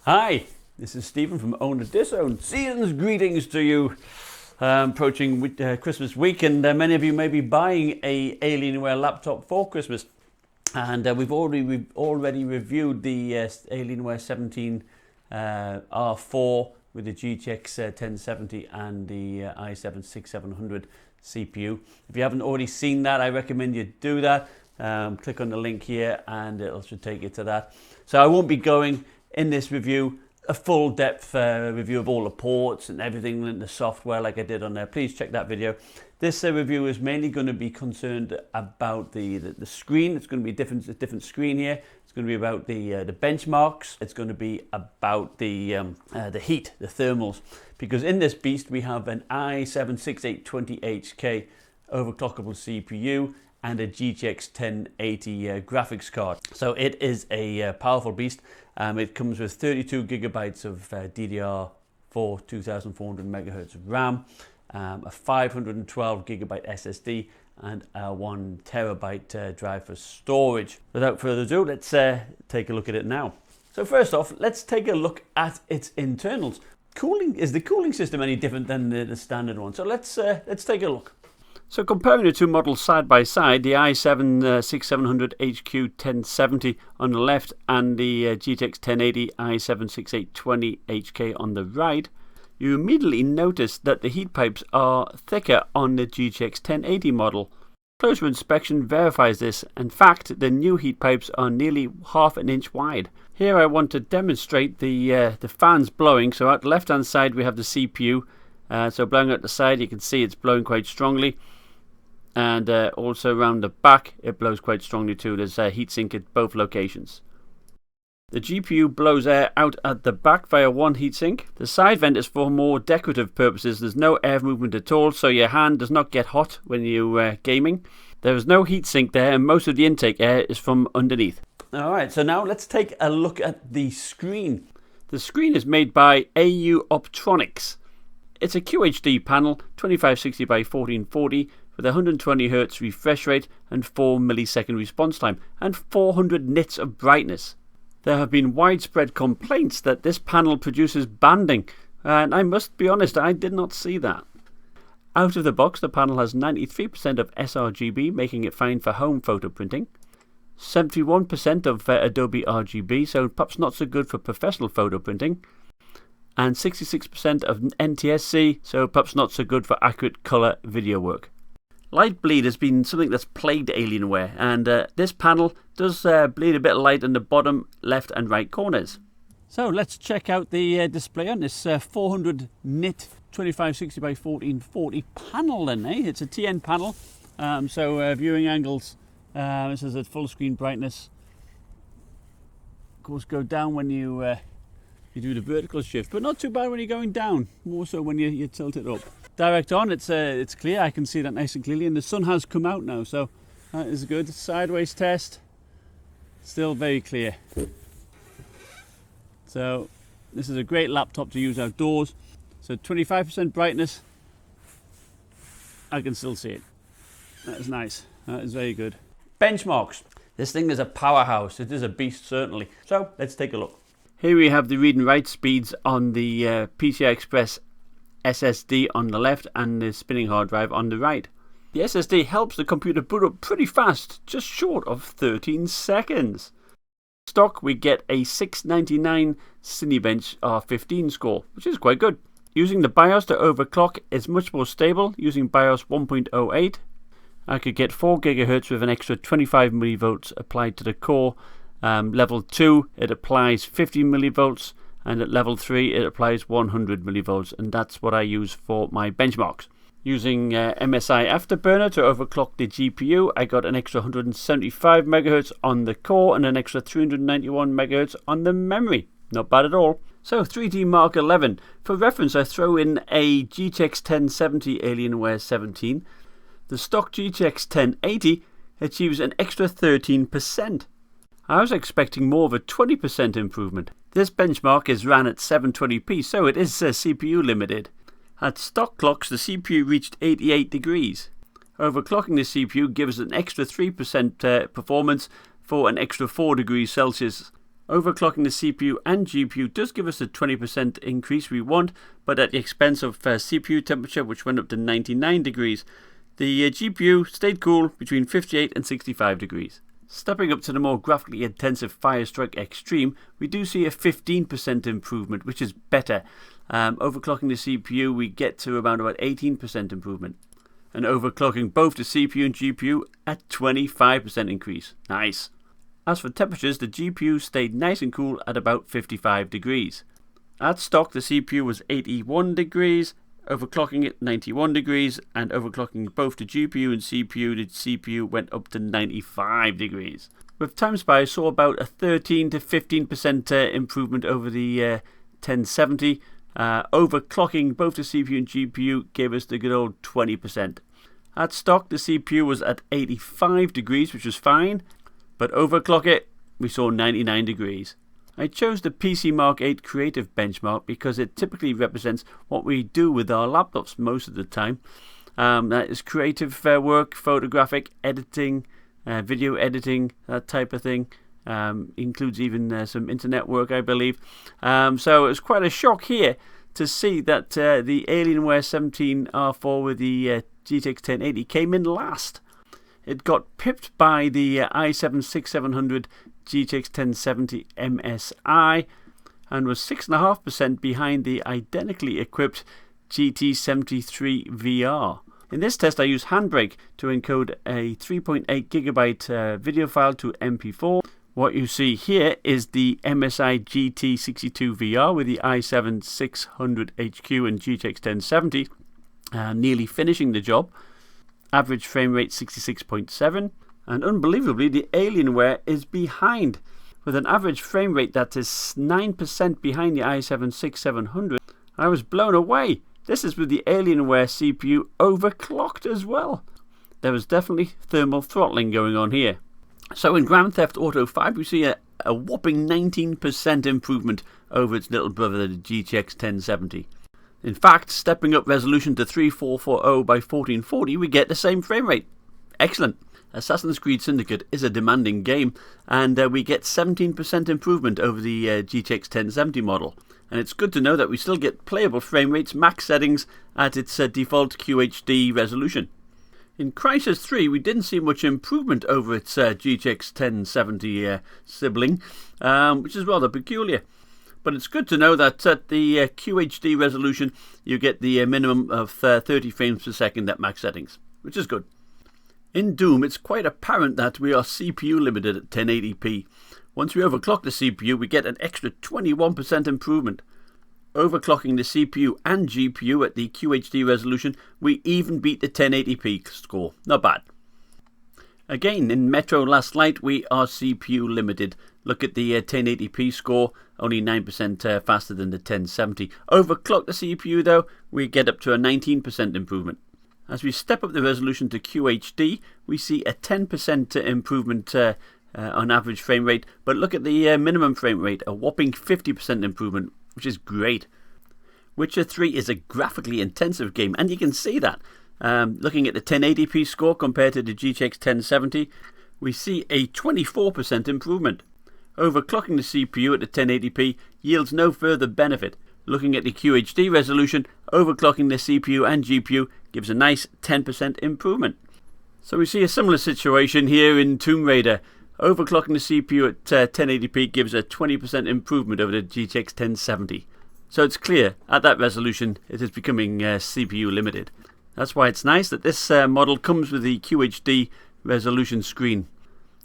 Hi, this is Stephen from Own and Disown. Season's greetings to you. Approaching Christmas week, and many of you may be buying a Alienware laptop for Christmas. And we've already reviewed the Alienware 17 R4 with the GTX 1070 and the i7-6700 CPU. If you haven't already seen that, I recommend you do that. Click on the link here and it should take you to that. So I won't be going in this review a full depth review of all the ports and everything in the software like I did on there. Please check that video. This review is mainly going to be concerned about the screen. It's going to be a different screen here. It's going to be about the benchmarks. It's going to be about the heat, the thermals, because in this beast we have an i7-6820HK overclockable CPU and a GTX 1080 graphics card. So it is a powerful beast. It comes with 32 gigabytes of DDR4 2400 megahertz of RAM, a 512 gigabyte SSD, and a 1 terabyte drive for storage. Without further ado, let's take a look at it now. So first off, let's take a look at its internals. Is the cooling system any different than the standard one? So let's take a look. So comparing the two models side by side, the i7-6700HQ 1070 on the left and the GTX 1080 i7-6820HK on the right, you immediately notice that the heat pipes are thicker on the GTX 1080 model. Closer inspection verifies this. In fact, the new heat pipes are nearly half an inch wide. Here I want to demonstrate the fans blowing. So at the left hand side we have the CPU. So blowing out the side, you can see it's blowing quite strongly. And also around the back it blows quite strongly too. There's a heatsink at both locations. The GPU blows air out at the back via one heatsink. The side vent is for more decorative purposes. There's no air movement at all, so your hand does not get hot when you're gaming. There is no heatsink there, and most of the intake air is from underneath. Alright, so now let's take a look at the screen. The screen is made by AW17. It's a QHD panel, 2560 by 1440, with 120 Hz refresh rate and 4 millisecond response time, and 400 nits of brightness. There have been widespread complaints that this panel produces banding, and I must be honest, I did not see that. Out of the box, the panel has 93% of sRGB, making it fine for home photo printing, 71% of Adobe RGB, so perhaps not so good for professional photo printing, and 66% of NTSC, so perhaps not so good for accurate colour video work. Light bleed has been something that's plagued Alienware, and this panel does bleed a bit of light in the bottom left and right corners. So let's check out the display on this 400 nit 2560 by 1440 panel then, eh? It's a TN panel, so viewing angles, this is at full screen brightness. Of course go down when you do the vertical shift, but not too bad when you're going down, more so when you tilt it up. Direct on, it's clear, I can see that nice and clearly, and the sun has come out now, so that is good. Sideways test, still very clear. So this is a great laptop to use outdoors. So 25% brightness, I can still see it. That is nice, that is very good. Benchmarks. This thing is a powerhouse, it is a beast certainly. So let's take a look. Here we have the read and write speeds on the PCI Express SSD on the left and the spinning hard drive on the right. The SSD helps the computer boot up pretty fast, just short of 13 seconds. Stock we get a 699 Cinebench R15 score, which is quite good. Using the BIOS to overclock is much more stable, using BIOS 1.08. I could get 4 GHz with an extra 25 millivolts applied to the core. Level 2 it applies 50 millivolts, and at level 3 it applies 100 millivolts, and that's what I use for my benchmarks. Using MSI Afterburner to overclock the GPU, I got an extra 175 MHz on the core and an extra 391 MHz on the memory. Not bad at all. So 3D Mark 11. For reference, I throw in a GTX 1070 Alienware 17. The stock GTX 1080 achieves an extra 13%. I was expecting more of a 20% improvement. This benchmark is ran at 720p, so it is CPU limited. At stock clocks, the CPU reached 88 degrees. Overclocking the CPU gives an extra 3% performance for an extra 4 degrees Celsius. Overclocking the CPU and GPU does give us the 20% increase we want, but at the expense of CPU temperature, which went up to 99 degrees. The GPU stayed cool between 58 and 65 degrees. Stepping up to the more graphically intensive Firestrike Extreme, we do see a 15% improvement, which is better. Overclocking the CPU, we get to about 18% improvement. And overclocking both the CPU and GPU at 25% increase. Nice. As for temperatures, the GPU stayed nice and cool at about 55 degrees. At stock, the CPU was 81 degrees, overclocking it 91 degrees, and overclocking both the GPU and CPU, the CPU went up to 95 degrees. With Timespy, I saw about a 13 to 15% improvement over the 1070. Overclocking both the CPU and GPU gave us the good old 20%. At stock, the CPU was at 85 degrees, which was fine, but overclock it, we saw 99 degrees. I chose the PC Mark 8 Creative benchmark because it typically represents what we do with our laptops most of the time. That is creative work, photographic editing, video editing, that type of thing. Includes even some internet work, I believe. So it was quite a shock here to see that the Alienware 17 R4 with the GTX 1080 came in last. It got pipped by the i7-6700 GTX 1070 MSI and was 6.5% behind the identically equipped GT73 VR. In this test I used Handbrake to encode a 3.8 GB video file to MP4. What you see here is the MSI GT62 VR with the i7-600HQ and GTX 1070 nearly finishing the job. Average frame rate 66.7, and unbelievably the Alienware is behind with an average frame rate that is 9% behind the i7-6700. I was blown away. This is with the Alienware CPU overclocked as well. There was definitely thermal throttling going on here. So in Grand Theft Auto 5 we see a whopping 19% improvement over its little brother, the GTX 1070. In fact, stepping up resolution to 3440 by 1440, we get the same frame rate. Excellent. Assassin's Creed Syndicate is a demanding game, and we get 17% improvement over the GTX 1070 model. And it's good to know that we still get playable frame rates max settings at its default QHD resolution. In Crysis 3, we didn't see much improvement over its GTX 1070 sibling, which is rather peculiar. But it's good to know that at the QHD resolution, you get the minimum of 30 frames per second at max settings, which is good. In Doom, it's quite apparent that we are CPU limited at 1080p. Once we overclock the CPU, we get an extra 21% improvement. Overclocking the CPU and GPU at the QHD resolution, we even beat the 1080p score. Not bad. Again, in Metro Last Light, we are CPU limited. Look at the 1080p score, only 9% faster than the 1070. Overclock the CPU though, we get up to a 19% improvement. As we step up the resolution to QHD, we see a 10% improvement on average frame rate. But look at the minimum frame rate, a whopping 50% improvement, which is great. Witcher 3 is a graphically intensive game, and you can see that. Looking at the 1080p score compared to the GTX 1070, we see a 24% improvement. Overclocking the CPU at the 1080p yields no further benefit. Looking at the QHD resolution, overclocking the CPU and GPU gives a nice 10% improvement. So we see a similar situation here in Tomb Raider. Overclocking the CPU at 1080p gives a 20% improvement over the GTX 1070. So it's clear, at that resolution, it is becoming CPU limited. That's why it's nice that this model comes with the QHD resolution screen.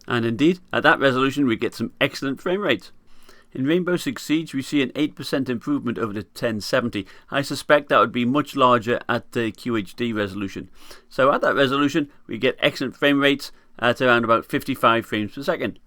And indeed, at that resolution we get some excellent frame rates. In Rainbow Six Siege we see an 8% improvement over the 1070. I suspect that would be much larger at the QHD resolution. So at that resolution we get excellent frame rates at around about 55 frames per second.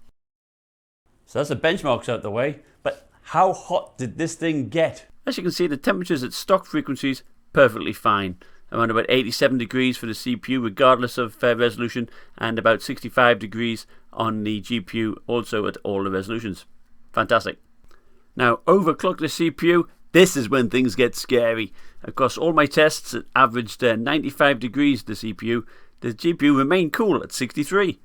So that's the benchmarks out the way, but how hot did this thing get? As you can see, the temperatures at stock frequencies perfectly fine. Around about 87 degrees for the CPU regardless of resolution, and about 65 degrees on the GPU also at all the resolutions. Fantastic. Now overclock the CPU, this is when things get scary. Across all my tests it averaged 95 degrees the CPU. The GPU remained cool at 63.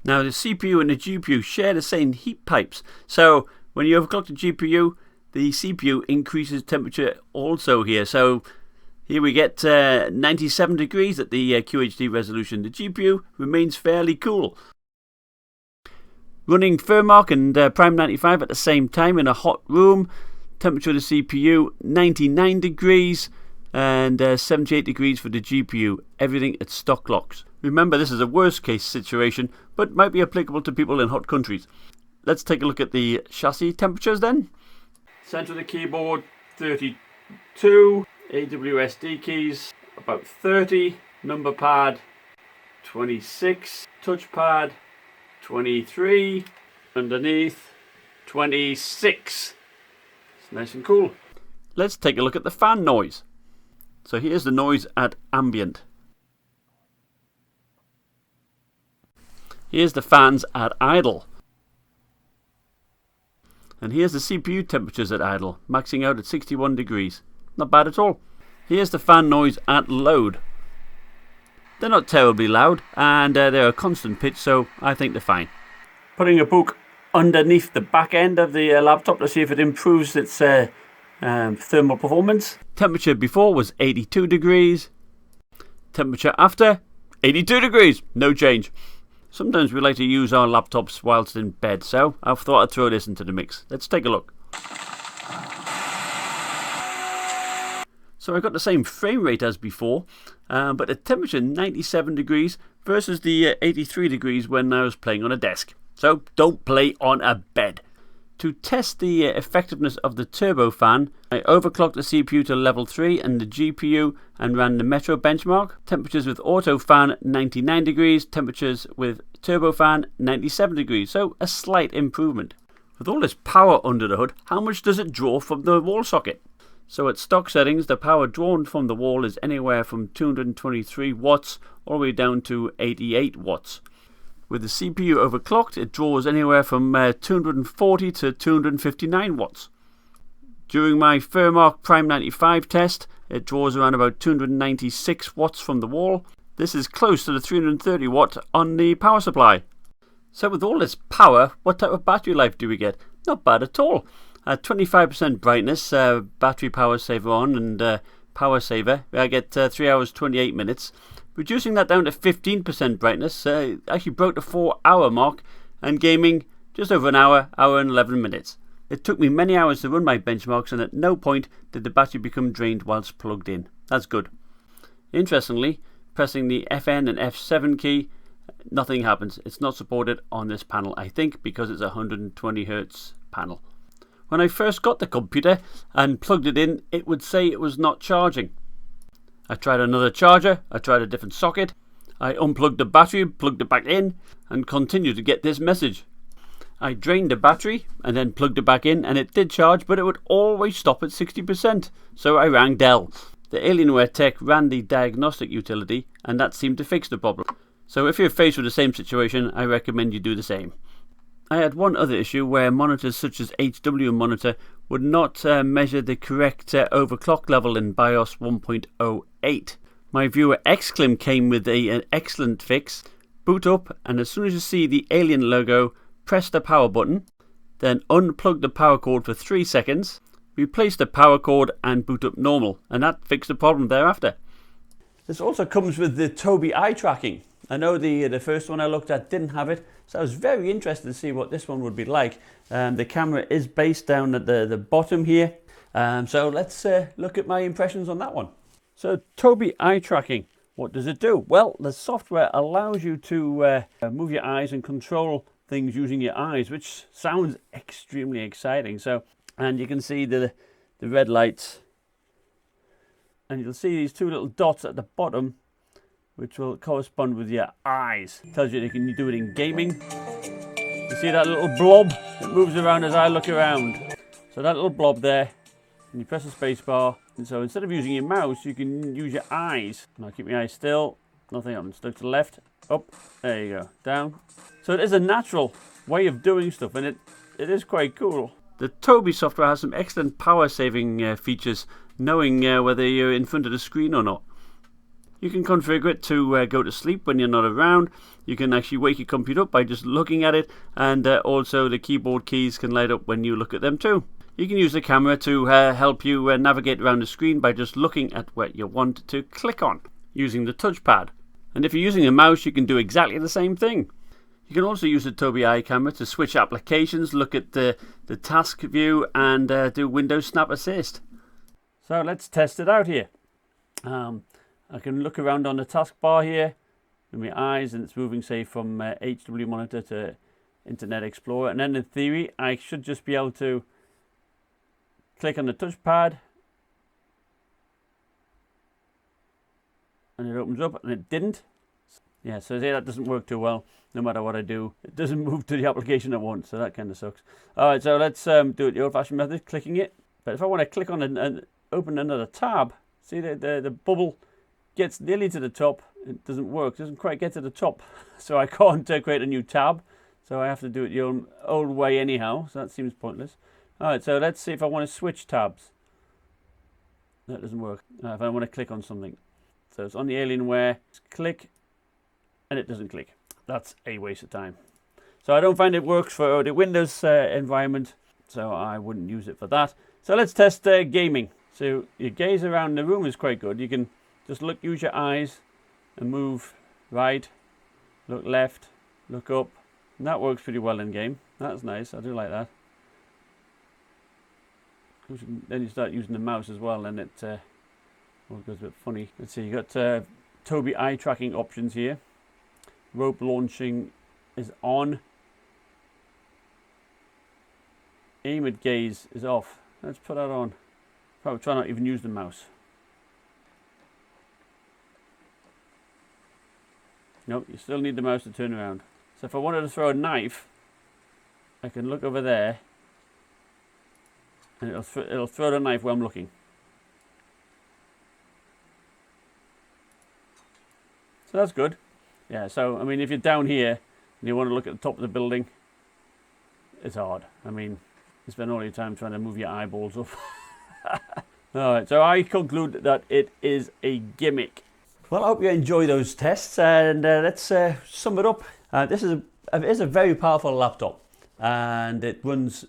Now the CPU and the GPU share the same heat pipes, so when you overclock the GPU, the CPU increases temperature also here. So here we get 97 degrees at the QHD resolution. The GPU remains fairly cool. Running Firmark and Prime 95 at the same time in a hot room. Temperature of the CPU 99 degrees and 78 degrees for the GPU. Everything at stock clocks. Remember, this is a worst case situation, but might be applicable to people in hot countries. Let's take a look at the chassis temperatures then. Center of the keyboard 32, AW17 keys about 30, number pad 26, touchpad 23, underneath 26. It's nice and cool. Let's take a look at the fan noise. So here's the noise at ambient. Here's the fans at idle. And here's the CPU temperatures at idle, maxing out at 61 degrees. Not bad at all. Here's the fan noise at load. They're not terribly loud, and they're a constant pitch, so I think they're fine. Putting a book underneath the back end of the laptop to see if it improves its thermal performance. Temperature before was 82 degrees. Temperature after, 82 degrees. No change. Sometimes we like to use our laptops whilst in bed, so I thought I'd throw this into the mix. Let's take a look. So I got the same frame rate as before, but the temperature 97 degrees versus the 83 degrees when I was playing on a desk. So don't play on a bed. To test the effectiveness of the turbo fan, I overclocked the CPU to level 3 and the GPU and ran the Metro benchmark. Temperatures with auto fan 99 degrees, temperatures with turbo fan 97 degrees, so a slight improvement. With all this power under the hood, how much does it draw from the wall socket? So at stock settings, the power drawn from the wall is anywhere from 223 watts all the way down to 88 watts. With the CPU overclocked, it draws anywhere from 240 to 259 watts. During my Firmark Prime 95 test, it draws around about 296 watts from the wall. This is close to the 330 watt on the power supply. So with all this power, what type of battery life do we get? Not bad at all. At 25% brightness, battery power saver on and power saver, I get 3 hours 28 minutes. Reducing that down to 15% brightness actually broke the 4-hour mark, and gaming just over an hour and 11 minutes. It took me many hours to run my benchmarks, and at no point did the battery become drained whilst plugged in. That's good. Interestingly, pressing the FN and F7 key, nothing happens. It's not supported on this panel, I think because it's a 120Hz panel. When I first got the computer and plugged it in, it would say it was not charging. I tried another charger, I tried a different socket, I unplugged the battery, plugged it back in, and continued to get this message. I drained the battery and then plugged it back in, and it did charge, but it would always stop at 60%, so I rang Dell. The Alienware tech ran the diagnostic utility, and that seemed to fix the problem. So if you're faced with the same situation, I recommend you do the same. I had one other issue where monitors such as HW Monitor would not measure the correct overclock level in BIOS 1.08. My viewer Xclim came with an excellent fix. Boot up, and as soon as you see the Alien logo, press the power button, then unplug the power cord for 3 seconds, replace the power cord and boot up normal, and that fixed the problem thereafter. This also comes with the Tobii Eye Tracking. I know the first one I looked at didn't have it, so I was very interested to see what this one would be like. The camera is based down at the bottom here, so let's look at my impressions on that one. So Tobii Eye Tracking, what does it do? Well, the software allows you to move your eyes and control things using your eyes, which sounds extremely exciting. So, and you can see the red lights, and you'll see these 2 little dots at the bottom, which will correspond with your eyes. It tells you that you can do it in gaming. You see that little blob? It moves around as I look around. So that little blob there, and you press the space bar, and so instead of using your mouse, you can use your eyes. And I'll keep my eyes still, nothing happens. Look to the left, up, there you go, down. So it is a natural way of doing stuff, and it is quite cool. The Tobii software has some excellent power saving features, knowing whether you're in front of the screen or not. You can configure it to go to sleep when you're not around. You can actually wake your computer up by just looking at it, and also the keyboard keys can light up when you look at them too. You can use the camera to help you navigate around the screen by just looking at what you want to click on using the touchpad. And if you're using a mouse, you can do exactly the same thing. You can also use the Tobii Eye camera to switch applications, look at the task view, and do Windows Snap Assist. So let's test it out here. I can look around on the taskbar here with my eyes, and it's moving, say, from HW Monitor to Internet Explorer. And then in theory, I should just be able to click on the touchpad, and it opens up, and it didn't. Yeah, so that doesn't work too well. No matter what I do, it doesn't move to the application I want, so that kind of sucks. Alright, so let's do it the old-fashioned method, clicking it. But if I want to click on and open another tab, see the bubble gets nearly to the top. It doesn't work, it doesn't quite get to the top. So I can't create a new tab. So I have to do it the old way anyhow, so that seems pointless. Alright, so let's see if I want to switch tabs. That doesn't work. If I want to click on something. So it's on the Alienware, click, and it doesn't click. That's a waste of time. So I don't find it works for the Windows environment, so I wouldn't use it for that. So let's test gaming. So your gaze around the room is quite good. You can just use your eyes and move right, look left, look up, and that works pretty well in game. That's nice, I do like that. Then you start using the mouse as well, and it all goes a bit funny. Let's see, you got Tobii Eye Tracking options here. Rope launching is on. Aim at gaze is off. Let's put that on. Probably try not to even use the mouse. Nope, you still need the mouse to turn around. So if I wanted to throw a knife, I can look over there, and it'll throw the knife where I'm looking. So that's good. Yeah, so I mean, if you're down here and you want to look at the top of the building, it's hard. I mean, you spend all your time trying to move your eyeballs up. Alright, so I conclude that it is a gimmick. Well, I hope you enjoy those tests, and let's sum it up. This is a very powerful laptop, and it runs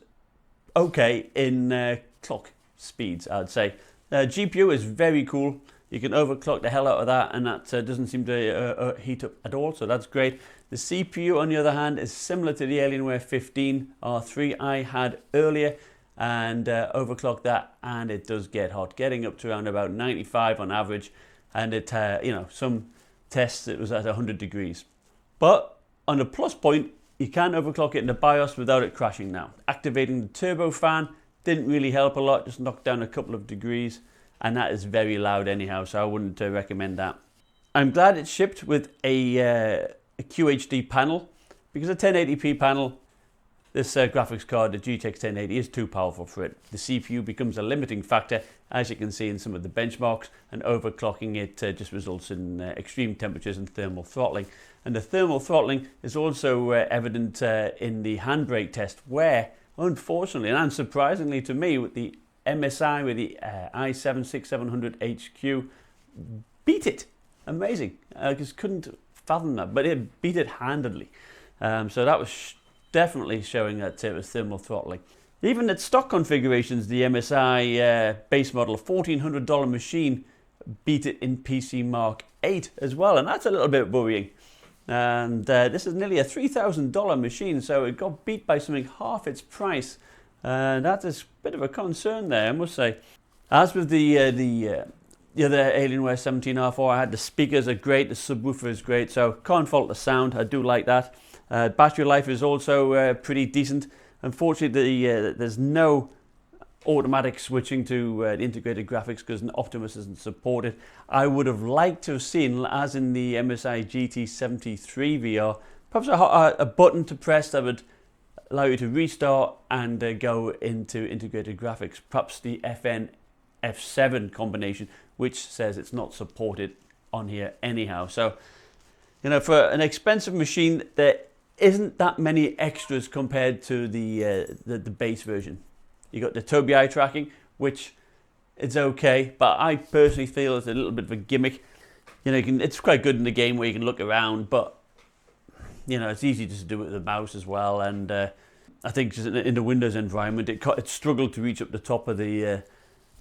okay in clock speeds, I'd say. GPU is very cool. You can overclock the hell out of that, and that doesn't seem to heat up at all, so that's great. The CPU, on the other hand, is similar to the Alienware 15 R3 I had earlier, and overclock that, and it does get hot, getting up to around about 95 on average, and it, some tests it was at 100 degrees. But on the plus point, you can overclock it in the BIOS without it crashing now. Activating the turbo fan didn't really help a lot, just knocked down a couple of degrees. And that is very loud anyhow, so I wouldn't recommend that. I'm glad it's shipped with a QHD panel, because a 1080p panel, this graphics card, the GTX 1080, is too powerful for it. The CPU becomes a limiting factor, as you can see in some of the benchmarks, and overclocking it just results in extreme temperatures and thermal throttling. And the thermal throttling is also evident in the Handbrake test, where, unfortunately and unsurprisingly to me, with the MSI with the i7-6700HQ beat it. Amazing. I just couldn't fathom that, but it beat it handedly. So that was definitely showing that it was thermal throttling. Even at stock configurations, the MSI base model, $1,400 machine, beat it in PC Mark 8 as well, and that's a little bit worrying. And this is nearly a $3,000 machine, so it got beat by something half its price. That is a bit of a concern there, I must say. As with the other Alienware 17 R4, I had the speakers are great, the subwoofer is great, so can't fault the sound. I do like that. Battery life is also pretty decent. Unfortunately, there's no automatic switching to integrated graphics because Optimus isn't supported. I would have liked to have seen, as in the MSI GT73 VR, perhaps a button to press that would allow you to restart and go into integrated graphics. Perhaps the FN F7 combination, which says it's not supported on here anyhow. So, for an expensive machine, there isn't that many extras compared to the base version. You got the Tobii Eye Tracking, which it's okay, but I personally feel it's a little bit of a gimmick. you know, it's quite good in the game where you can look around, but you know, it's easy just to do it with the mouse as well. And I think just in the Windows environment, it struggled to reach up the top of the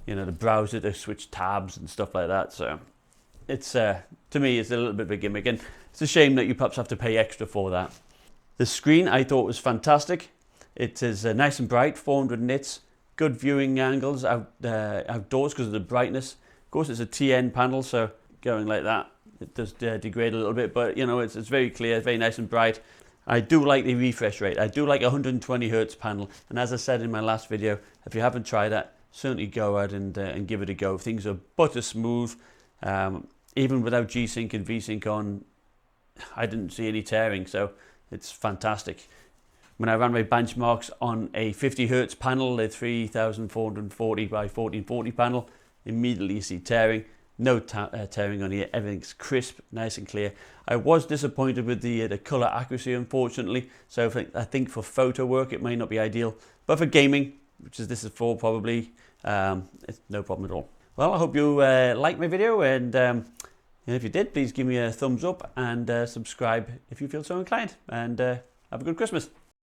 you know, the browser to switch tabs and stuff like that. So it's to me, it's a little bit of a gimmick, and it's a shame that you perhaps have to pay extra for that. The screen I thought was fantastic. It is nice and bright, 400 nits, good viewing angles outdoors because of the brightness. Of course, it's a TN panel, so going like that, it does degrade a little bit, but you know, it's very clear, very nice and bright. I do like the refresh rate. I do like a 120 Hz panel, and as I said in my last video, if you haven't tried that, certainly go out and give it a go. Things are butter smooth. Even without G-Sync and V-Sync on, I didn't see any tearing, so it's fantastic. When I ran my benchmarks on a 50 Hz panel, a 3440 by 1440 panel, immediately you see tearing. No tearing on here, everything's crisp, nice and clear. I was disappointed with the color accuracy, unfortunately, so I think for photo work it may not be ideal, but for gaming, which is this is for probably, it's no problem at all. Well, I hope you liked my video, and if you did, please give me a thumbs up and subscribe if you feel so inclined, and have a good Christmas.